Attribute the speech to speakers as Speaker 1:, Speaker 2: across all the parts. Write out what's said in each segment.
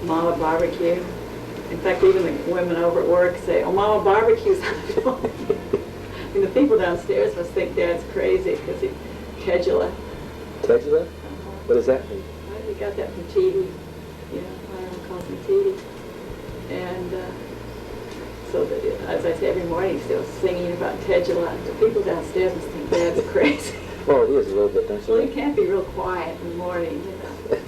Speaker 1: Mama Barbecue. In fact, even the women over at work say, "Oh, Mama Barbecue's on the phone." I mean, the people downstairs must think Dad's crazy because he Tedula.
Speaker 2: Tedula? What does that mean?
Speaker 1: We got that from T.D. You know, my mom calls him T.D. And so, as I say, every morning he's still singing about Tedula. The people downstairs must think Dad's crazy.
Speaker 2: Well, it is a little bit, don't you?
Speaker 1: Well, you can't be real quiet in the morning, you know.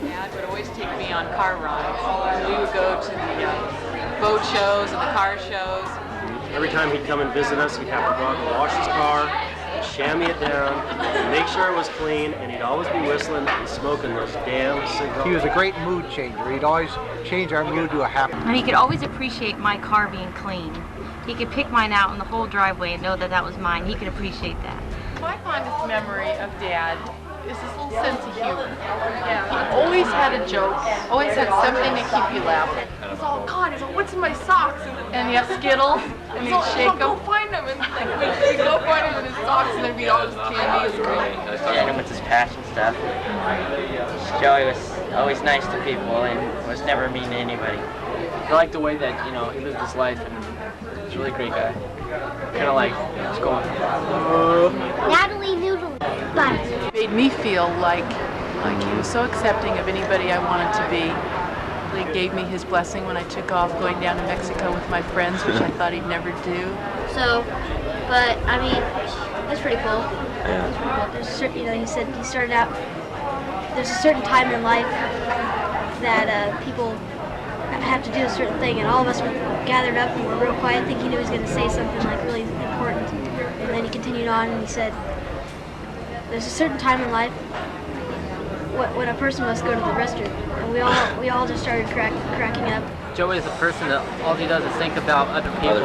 Speaker 3: Dad would always take me on car rides. We would go to the boat shows and the car shows.
Speaker 4: Every time he'd come and visit us, he'd have to go out and wash his car, and chamois it down, and make sure it was clean, and he'd always be whistling and smoking those damn cigars.
Speaker 5: He was a great mood changer. He'd always change our mood to a happy.
Speaker 6: And he could always appreciate my car being clean. He could pick mine out in the whole driveway and know that that was mine. He could appreciate that.
Speaker 3: My fondest memory of Dad is his little sense of humor. He always had a joke, always had something to keep you laughing. He's all, God, he's all, what's in my socks? And he had Skittles, and he'd shake them. Go find them. And we'd go find him in his socks, and there'd be all this candy. It was great.
Speaker 7: And him with his passion stuff. Joey was always nice to people and was never mean to anybody.
Speaker 8: I like the way that, you know, he lived his life, and he's a really great guy. Kind of like, what's going on?
Speaker 9: Natalie Noodle. Bye.
Speaker 3: It made me feel like he was so accepting of anybody I wanted to be. He gave me his blessing when I took off going down to Mexico with my friends, which I thought he'd never do.
Speaker 9: So, but I mean, it's pretty cool. Yeah. It's pretty cool. There's a certain, you know, he said he started out. There's a certain time in life that people have to do a certain thing, and all of us were gathered up and were real quiet, thinking he was going to say something like really important. And then he continued on and he said, "There's a certain time in life when a person must go to the restroom." And we all just started cracking up.
Speaker 8: Joey is a person that all he does is think about other people.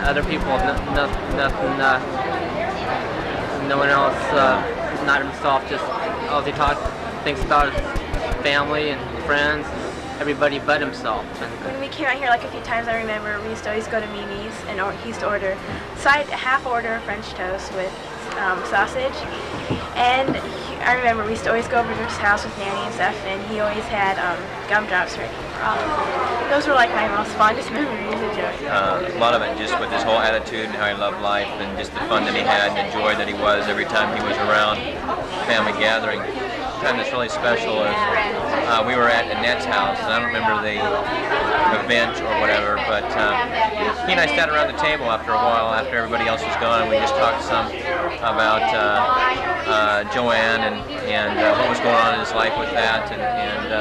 Speaker 8: Other people, nothing, no one else, not himself. Just all he thinks about his family and friends, everybody but himself.
Speaker 10: When we came out here like a few times, I remember we used to always go to Mimi's, and he used to order half order French toast with sausage. And I remember we used to always go over to his house with Nanny and stuff, and he always had gumdrops ready for all of them. Those were like my most fondest memories of Joey.
Speaker 11: A lot of it just with his whole attitude and how he loved life, and just the fun that he had and the joy that he was every time he was around family gathering. The time that's really special is we were at Annette's house, and I don't remember the event or whatever, but he and I sat around the table after a while, after everybody else was gone, and we just talked some about Joanne and what was going on in his life with that, and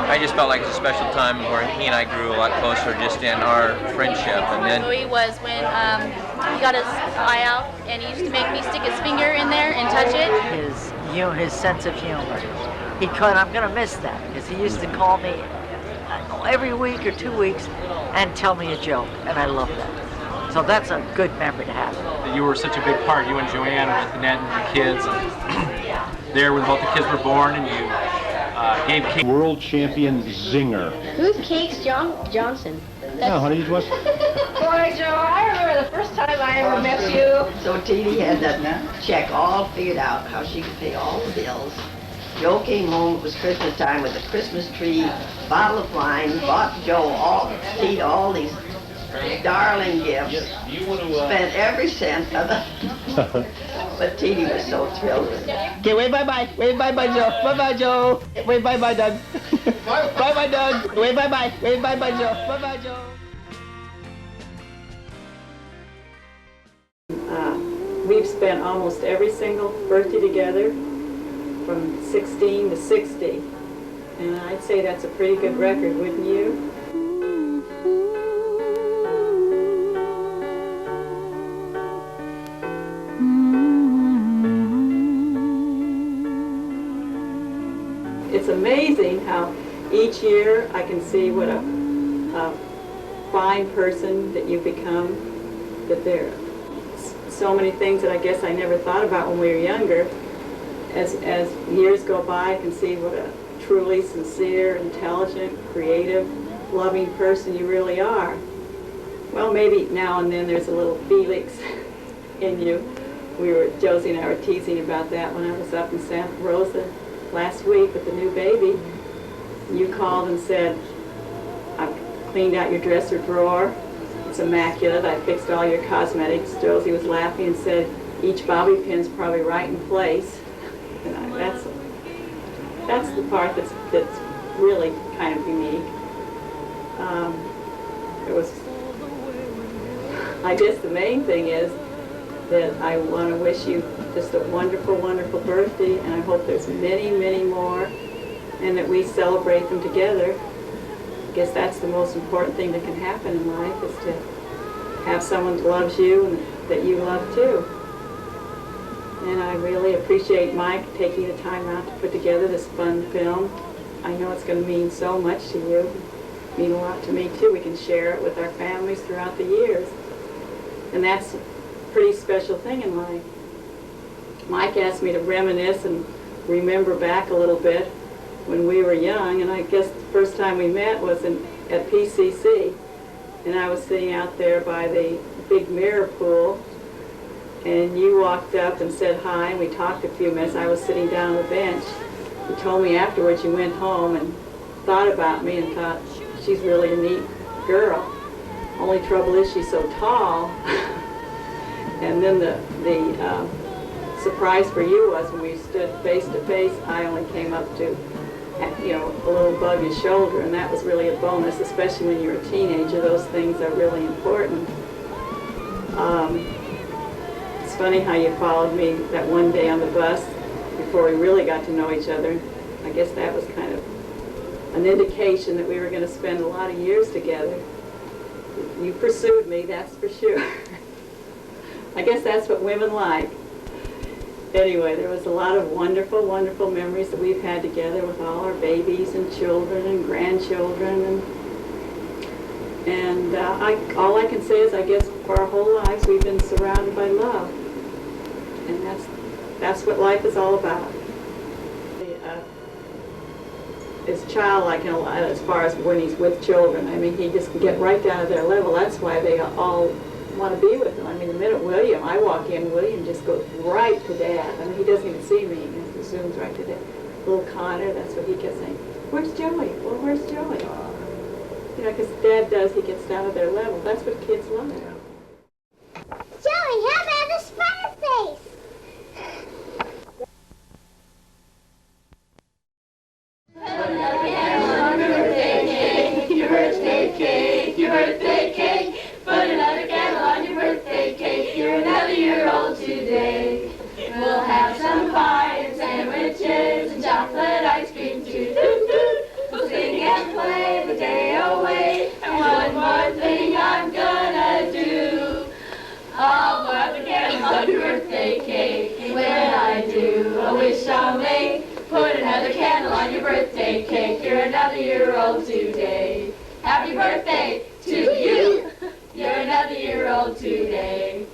Speaker 11: I just felt like it was a special time where he and I grew a lot closer just in our friendship. And then
Speaker 6: Joey was when he got his eye out, and he used to make me stick his finger in there and touch it.
Speaker 12: His sense of humor. I'm going to miss that, because he used to call me every week or 2 weeks and tell me a joke, and I love that. So that's a good memory to have.
Speaker 4: You were such a big part, you and Joanne with Annette and the kids, and there when both the kids were born, and you gave cake.
Speaker 13: World champion zinger.
Speaker 9: Who's Cakes Johnson?
Speaker 13: No, honey, what's...
Speaker 10: Boy, Joe, I remember the first time I ever met you.
Speaker 14: So T.D. had that check all figured out, how she could pay all the bills. Joe came home, it was Christmas time, with a Christmas tree, bottle of wine, bought Joe all these darling gifts. Spent every cent of it. But T.D. was so thrilled.
Speaker 12: Okay, wave bye-bye. Wave bye-bye, Joe. Bye-bye, Joe. Wave bye-bye, Doug. Bye-bye, Doug. Wave bye-bye. Wave bye-bye, Joe. Bye-bye, Joe.
Speaker 1: We've spent almost every single birthday together from 16 to 60. And I'd say that's a pretty good record, wouldn't you? It's amazing how each year I can see what a fine person that you become, that there are so many things that I guess I never thought about when we were younger. As years go by, I can see what a truly sincere, intelligent, creative, loving person you really are. Well, maybe now and then there's a little Felix in you. Josie and I were teasing about that when I was up in Santa Rosa last week with the new baby. you called and said, I've cleaned out your dresser drawer. It's immaculate. I fixed all your cosmetics. Josie was laughing and said, each bobby pin's probably right in place. And that's the part that's really kind of unique. I guess the main thing is that I want to wish you just a wonderful, wonderful birthday, and I hope there's many, many more, and that we celebrate them together. I guess that's the most important thing that can happen in life, is to have someone that loves you and that you love too. And I really appreciate Mike taking the time out to put together this fun film. I know it's going to mean so much to you, mean a lot to me too. We can share it with our families throughout the years. And that's a pretty special thing in life. Mike asked me to reminisce and remember back a little bit when we were young, and I guess the first time we met was at PCC, and I was sitting out there by the big mirror pool, and you walked up and said hi, and we talked a few minutes. I was sitting down on the bench. You told me afterwards you went home and thought about me and thought, she's really a neat girl. Only trouble is she's so tall. And then the surprise for you was when we stood face to face, I only came up to, you know, a little above your shoulder, and that was really a bonus, especially when you're a teenager. Those things are really important. It's funny how you followed me that one day on the bus before we really got to know each other. I guess that was kind of an indication that we were going to spend a lot of years together. You pursued me, that's for sure. I guess that's what women like. Anyway, there was a lot of wonderful, wonderful memories that we've had together with all our babies and children and grandchildren. And all I can say is, I guess, for our whole lives, we've been surrounded by love. And that's what life is all about. Is childlike in a lot as far as when he's with children. I mean, he just can get right down to their level. That's why they all want to be with him. I mean, the minute I walk in, William just goes right to Dad. I mean, he doesn't even see me. He just zooms right to Dad. Little Connor, that's what he kept saying. Where's Joey? Well, where's Joey? You know, because Dad does, he gets down to their level. That's what kids love.
Speaker 15: Joey, how about the spider face?
Speaker 16: Your birthday cake, put another candle on your birthday cake. You're another year old today. We'll have some pie and sandwiches and chocolate ice cream too. We'll sing and play the day away. And one more thing I'm gonna do, I'll blow out the candle on your birthday cake. When I do, a wish I'll make. Put another candle on your birthday cake. You're another year old today. Happy birthday to you. You're another year old today.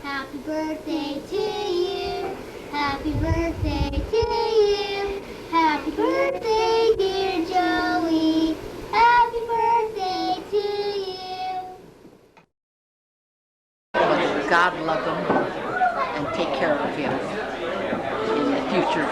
Speaker 15: Happy birthday to you. Happy birthday to you. Happy birthday, dear Joey. Happy birthday to you.
Speaker 12: God love him and take care of him in the future.